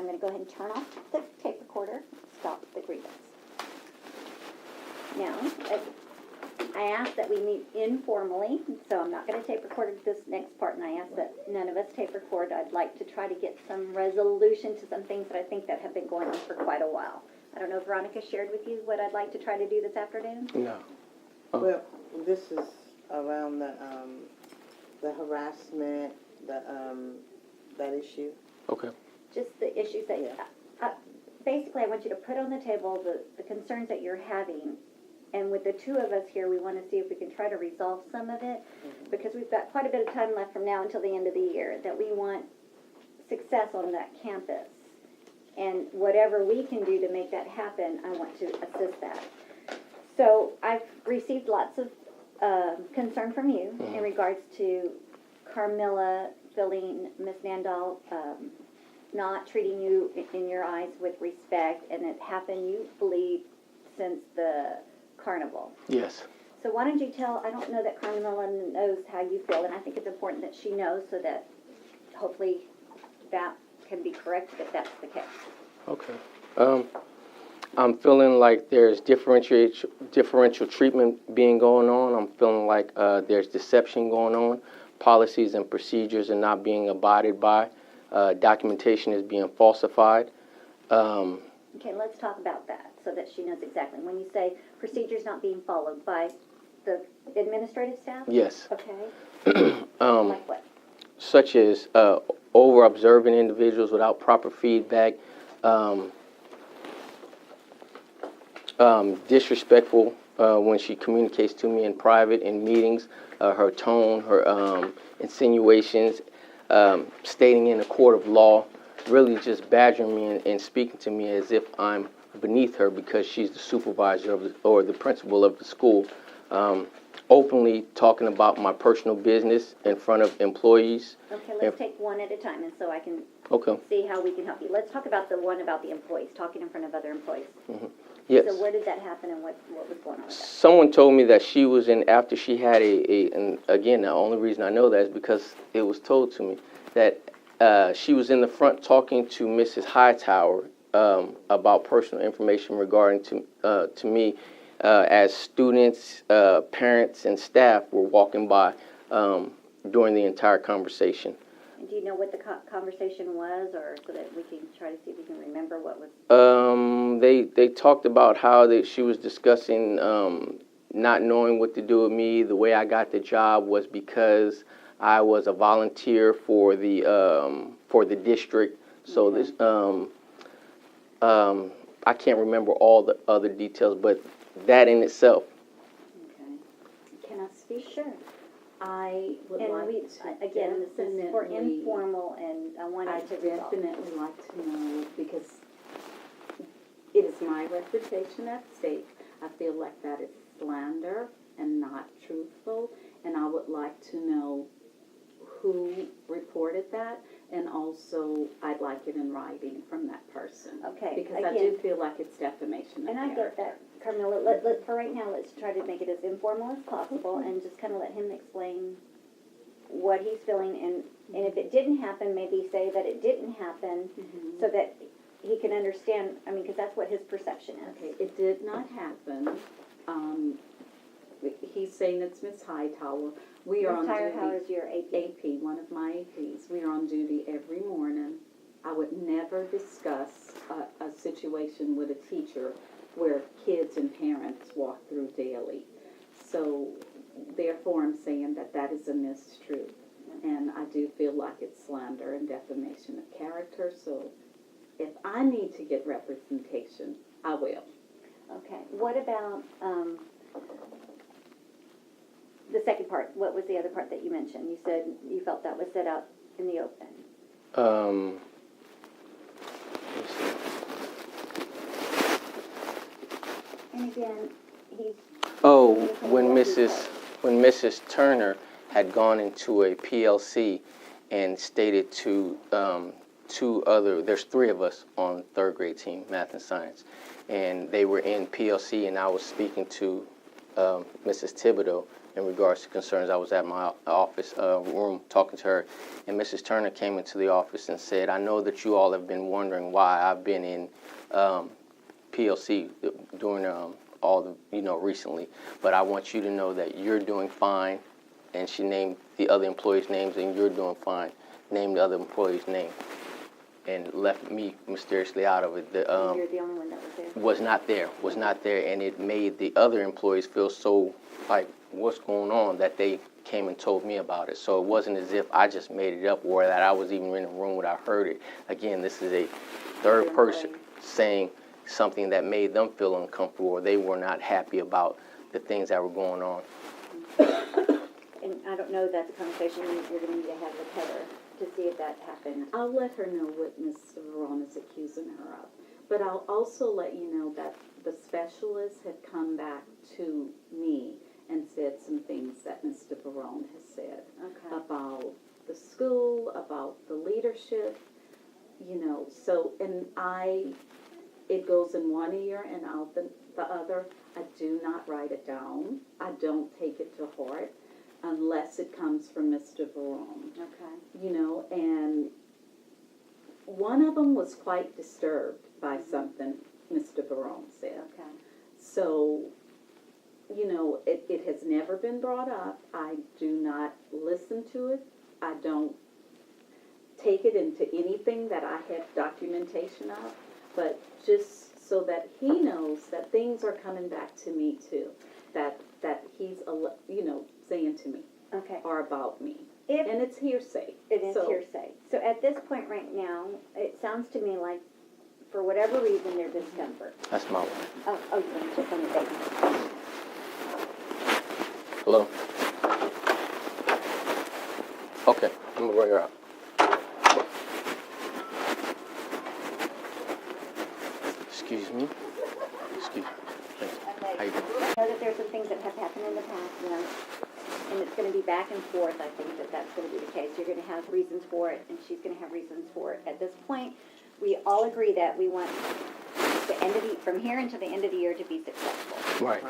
I'm going to go ahead and turn off the tape recorder, stop the grievance. Now, I asked that we meet informally, so I'm not going to tape record this next part, and I asked that none of us tape record. I'd like to try to get some resolution to some things that I think that have been going on for quite a while. I don't know if Veronica shared with you what I'd like to try to do this afternoon? No. Oh. Well, this is around the harassment, that issue. Okay. Just the issues that, basically I want you to put on the table the concerns that you're having. And with the two of us here, we want to see if we can try to resolve some of it, because we've got quite a bit of time left from now until the end of the year, that we want success on that campus. And whatever we can do to make that happen, I want to assist that. So I've received lots of concern from you in regards to Carmilla feeling Miss Nandal not treating you in your eyes with respect, and it happened, you believe, since the carnival. Yes. So why don't you tell, I don't know that Carmilla knows how you feel, and I think it's important that she knows so that hopefully that can be corrected if that's the case. Okay. I'm feeling like there's differential treatment being going on. I'm feeling like there's deception going on. Policies and procedures are not being abided by. Documentation is being falsified. Okay, let's talk about that so that she knows exactly. When you say procedures not being followed by the administrative staff? Yes. Okay. Like what? Such as over-observing individuals without proper feedback, disrespectful when she communicates to me in private, in meetings, her tone, her insinuations, stating in a court of law, really just badgering me and speaking to me as if I'm beneath her because she's the supervisor of or the principal of the school, openly talking about my personal business in front of employees. Okay, let's take one at a time, and so I can Okay. see how we can help you. Let's talk about the one about the employees, talking in front of other employees. Yes. So where did that happen, and what was going on with that? Someone told me that she was in after she had and again, the only reason I know that is because it was told to me that she was in the front talking to Mrs. Hightower about personal information regarding to me as students, parents, and staff were walking by during the entire conversation. And do you know what the conversation was, or so that we can try to see if we can remember what was? They talked about how she was discussing not knowing what to do with me. The way I got the job was because I was a volunteer for the district. So this I can't remember all the other details, but that in itself. Okay. Can I speak? Sure. I would like to again, this is for informal, and I wanted to resolve. definitely like to know, because it is my reputation at stake. I feel like that is slander and not truthful, and I would like to know who reported that, and also I'd like it in writing from that person. Okay, Because again, I do feel like it's defamation of and I character. get that, Carmilla. For right now, let's try to make it as informal as possible, and just kind of let him explain what he's feeling, and if it didn't happen, maybe say that it didn't happen, so that he can understand. I mean, because that's what his perception is. Okay, it did not happen. He's saying it's Miss Hightower. We are on Miss duty. Hightower is your AP. AP, one of my APs. We are on duty every morning. I would never discuss a situation with a teacher where kids and parents walk through daily. So therefore I'm saying that that is a mistruth. And I do feel like it's slander and defamation of character. So if I need to get representation, I will. Okay. What about the second part? What was the other part that you mentioned? You said you felt that was set out in the open. Let's see. And again, he's... Oh, when Mrs. Turner had gone into a PLC and stated to there's three of us on third grade team, math and science, and they were in PLC, and I was speaking to Mrs. Thibodeau, in regards to concerns. I was at my office room talking to her, and Mrs. Turner came into the office and said, I know that you all have been wondering why I've been in PLC during all the, recently, but I want you to know that you're doing fine. And she named the other employees' names, and you're doing fine. Named the other employee's name, and left me mysteriously out of it. You're the only one that was there. Was not there, and it made the other employees feel so like, what's going on, that they came and told me about it. So it wasn't as if I just made it up or that I was even in the room when I heard it. Again, this is a third person saying something that made them feel uncomfortable, or they were not happy about the things that were going on. And I don't know, that's a conversation you're going to need to have with Heather to see if that happened. I'll let her know what Mr. Barone is accusing her of. But I'll also let you know that the specialist had come back to me and said some things that Mr. Barone has said about the school, about the leadership, so, and it goes in one ear and out the other. I do not write it down. I don't take it to heart unless it comes from Mr. Barone. Okay. And one of them was quite disturbed by something Mr. Barone said. Okay. So, it has never been brought up. I do not listen to it. I don't take it into anything that I have documentation of, but just so that he knows that things are coming back to me too, that he's, saying to me. Okay. Or about me. If And it's hearsay. it is hearsay. So at this point right now, it sounds to me like, for whatever reason, there's discomfort. That's my wife. Oh, you want to check on the baby? Hello? Okay, I'm gonna bring her out. Excuse me. Excuse me. Thank you. How you doing? I know that there's some things that have happened in the past, and it's going to be back and forth. I think that that's going to be the case. You're going to have reasons for it, and she's going to have reasons for it. At this point, we all agree that we want from here until the end of the year to be successful. Right.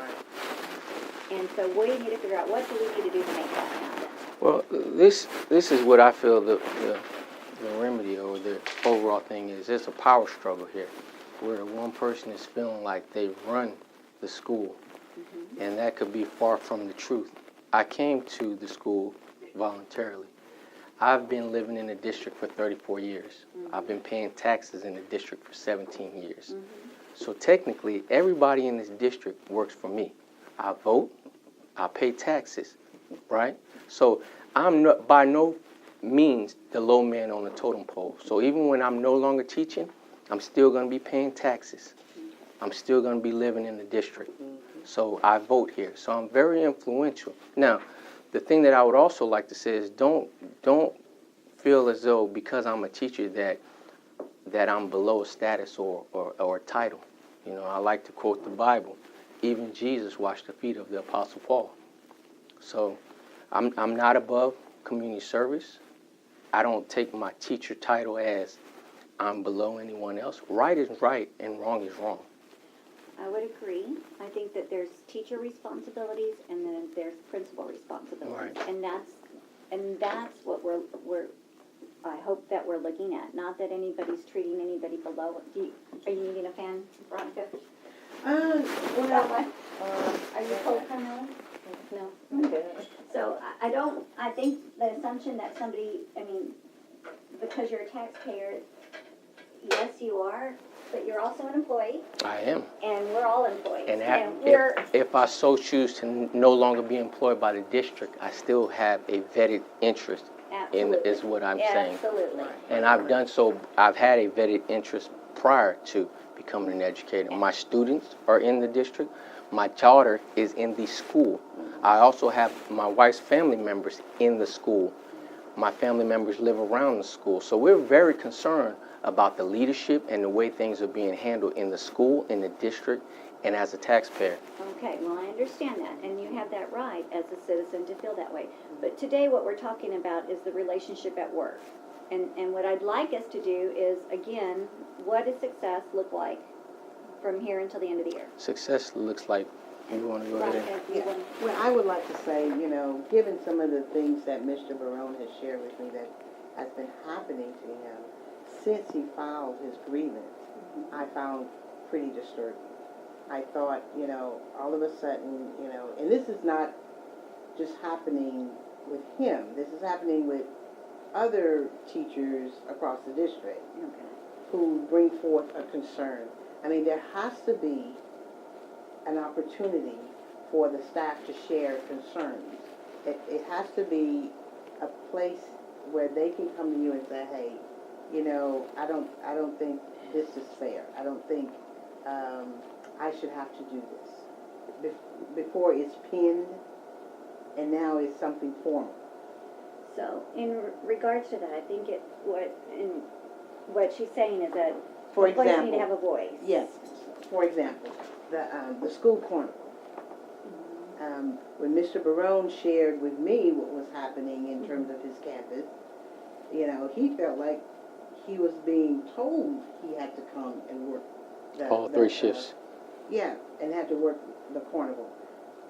And so what do you need to figure out? What do we need to do to make that happen? Well, this is what I feel the remedy or the overall thing is. There's a power struggle here, where one person is feeling like they run the school, and that could be far from the truth. I came to the school voluntarily. I've been living in the district for 34 years. I've been paying taxes in the district for 17 years. So technically, everybody in this district works for me. I vote, I pay taxes, right? So I'm not, by no means the low man on the totem pole. So even when I'm no longer teaching, I'm still going to be paying taxes. I'm still going to be living in the district. So I vote here. So I'm very influential. Now, the thing that I would also like to say is don't feel as though because I'm a teacher that I'm below a status or a title. I like to quote the Bible. Even Jesus washed the feet of the Apostle Paul. So I'm not above community service. I don't take my teacher title as I'm below anyone else. Right is right and wrong is wrong. I would agree. I think that there's teacher responsibilities and then there's principal responsibilities. Right. And that's what we're I hope that we're looking at. Not that anybody's treating anybody below. Are you needing a fan, Veronica? Are you cold, Carmela? No. Okay. So I think the assumption that somebody, because you're a taxpayer, yes, you are, but you're also an employee. I am. And we're all employees. And we're if I so choose to no longer be employed by the district, I still have a vetted interest is what I'm saying. Absolutely. And I've done so, I've had a vetted interest prior to becoming an educator. My students are in the district. My daughter is in the school. I also have my wife's family members in the school. My family members live around the school. So we're very concerned about the leadership and the way things are being handled in the school, in the district, and as a taxpayer. Okay, well, I understand that, and you have that right as a citizen to feel that way. But today what we're talking about is the relationship at work. And what I'd like us to do is, again, what does success look like from here until the end of the year? Success looks like You wanna go ahead and? Right, if you want- Well, I would like to say, given some of the things that Mr. Barone has shared with me that has been happening to him since he filed his grievance, I found pretty disturbing. I thought, all of a sudden, and this is not just happening with him. This is happening with other teachers across the district Okay. who bring forth a concern. I mean, there has to be an opportunity for the staff to share concerns. It has to be a place where they can come to you and say, hey, I don't think this is fair. I don't think I should have to do this. Before it's pinned, and now it's something formal. So, in regards to that, I think what she's saying is that For employees need to example, have a voice. yes, for example, the school carnival. When Mr. Barone shared with me what was happening in terms of his campus, he felt like he was being told he had to come and work. All 3 shifts. Yeah, and had to work the carnival.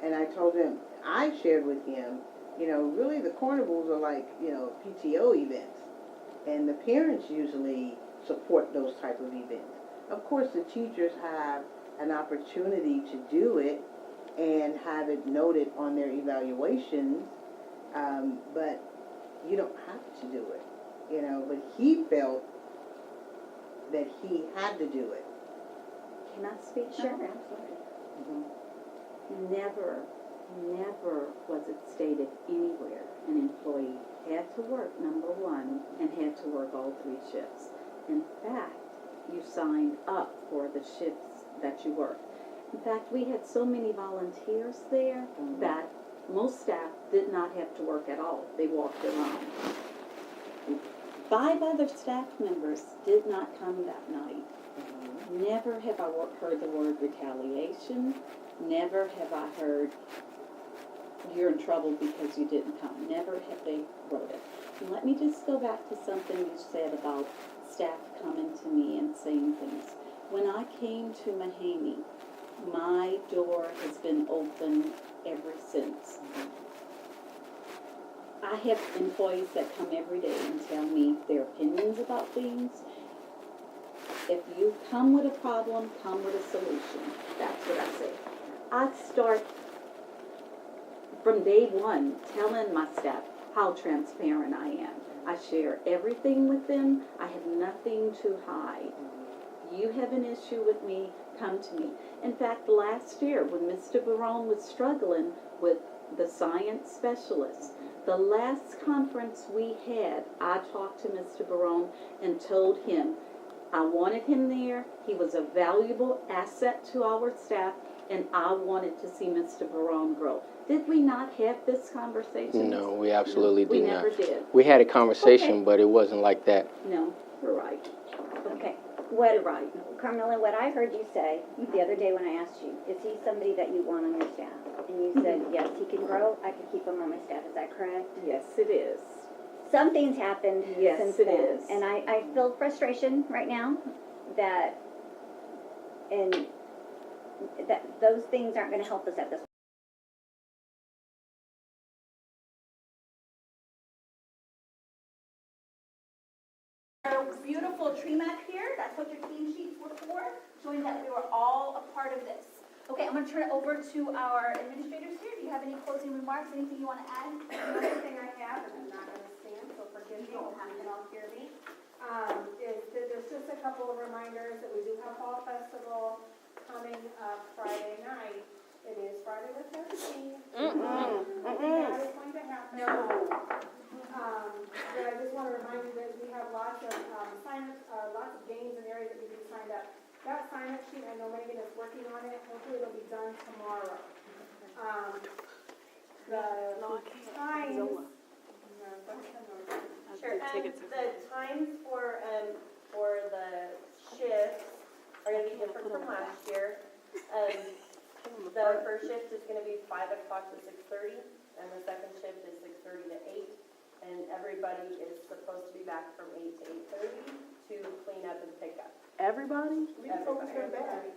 And I told him, I shared with him, really the carnivals are like, PTO events. And the parents usually support those type of events. Of course, the teachers have an opportunity to do it and have it noted on their evaluations, but you don't have to do it, but he felt that he had to do it. Can I speak? Sure, now? absolutely. Never was it stated anywhere an employee had to work, number one, and had to work all 3 shifts. In fact, you signed up for the shifts that you worked. In fact, we had so many volunteers there that most staff did not have to work at all. They walked around. 5 other staff members did not come that night. Never have I heard the word retaliation. Never have I heard you're in trouble because you didn't come. Never have they wrote it. And let me just go back to something you said about staff coming to me and saying things. When I came to Mahaney, my door has been open ever since. I have employees that come every day and tell me their opinions about things. If you come with a problem, come with a solution. That's what I say. I start from day one telling my staff how transparent I am. I share everything with them. I have nothing to hide. You have an issue with me, come to me. In fact, last year when Mr. Barone was struggling with the science specialist, the last conference we had, I talked to Mr. Barone and told him I wanted him there. He was a valuable asset to our staff, and I wanted to see Mr. Barone grow. Did we not have this conversation? No, we absolutely We did never not. did. We had a conversation, Okay. but it wasn't like that. No, you're right. Okay. You're What, right. Carmela, what I heard you say the other day when I asked you, is he somebody that you want on your staff? And you said, yes, he can grow. I could keep him on my staff. Is that correct? Yes, it is. Something's happened Yes, since it then. is. And I feel frustration right now that those things aren't going to help us at this point. Our beautiful tree map here, that's what your team sheets were for, showing that we were all a part of this. Okay, I'm going to turn it over to our administrators here. Do you have any closing remarks, anything you want to add? The only thing I have, and I'm not going to stand, so forgive me, you can all hear me, is that there's just a couple of reminders that we do have Fall Festival coming up Friday night. It is Friday the 13th. That is going to happen. No. But I just want to remind you that we have lots of sign-ups, lots of games and areas that we can sign up. That sign-up sheet, I know Megan is working on it. Hopefully it'll be done tomorrow. The times. Sure, the times for the shifts are going to be different from last year. The first shift is going to be 5 o'clock to 6:30, and the second shift is 6:30 to 8. And everybody is supposed to be back from 8 to 8:30 to clean up and pick up. Everybody? Everybody.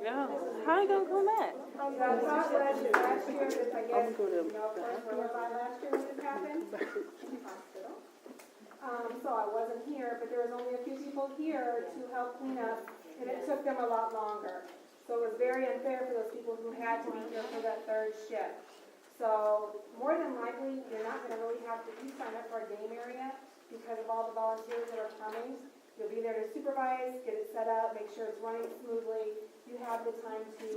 Yeah. How you gonna come back? Yeah, I thought last year, that I guess, you know, of course, where was I last year when this happened? In the hospital. So I wasn't here, but there was only a few people here to help clean up, and it took them a lot longer. So it was very unfair for those people who had to be here for that third shift. So more than likely, you're not gonna really have to, you sign up for a game area because of all the volunteers that are coming. You'll be there to supervise, get it set up, make sure it's running smoothly. You have the time to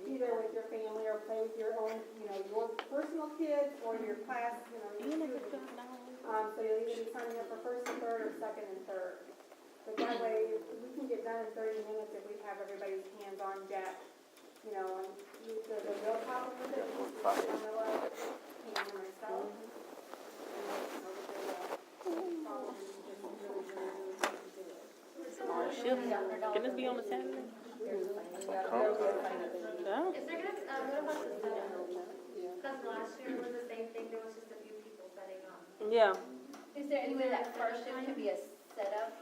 be there with your family or play with your own, you know, your personal kids or your class, you know, your students. So you'll either be signing up for first and third or second and third. But that way, we can get done in 30 minutes if we have everybody's hands on deck, you know, and there's a real problem with it. Camilla and myself. Can this be on the Saturday? Come. Is there gonna, what about the setup? Because last year was the same thing, there was just a few people setting up. Yeah. Is there any way that first shift can be a setup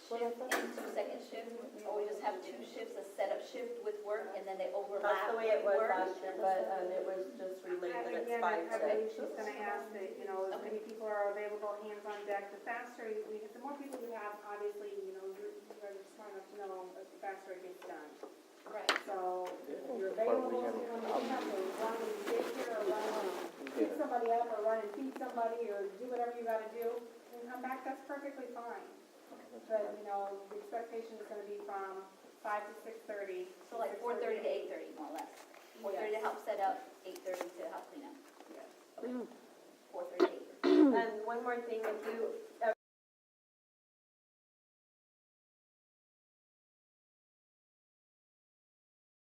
shift into second shift? Or we just have two shifts, a setup shift with work and then they overlap That's the way it with was work? last year, but, it was just relayed that it's Again, I 5 believe to. she's gonna ask that, you know, as many people are available, hands on deck, the faster, the more people you have, obviously, you know, you're just trying to know, the faster it gets done. Right. So, if you're available, you know, you have to run and daycare or run and pick somebody up or run and feed somebody or do whatever you gotta do, and come back, that's perfectly fine. But, you know, the expectation is gonna be from 5 to 6:30. So like 4:30 to 8:30 more or less. 4:30 to help set up, 8:30 to help clean up. Yes. Okay. 4:30 to 8:30. And one more thing, if you,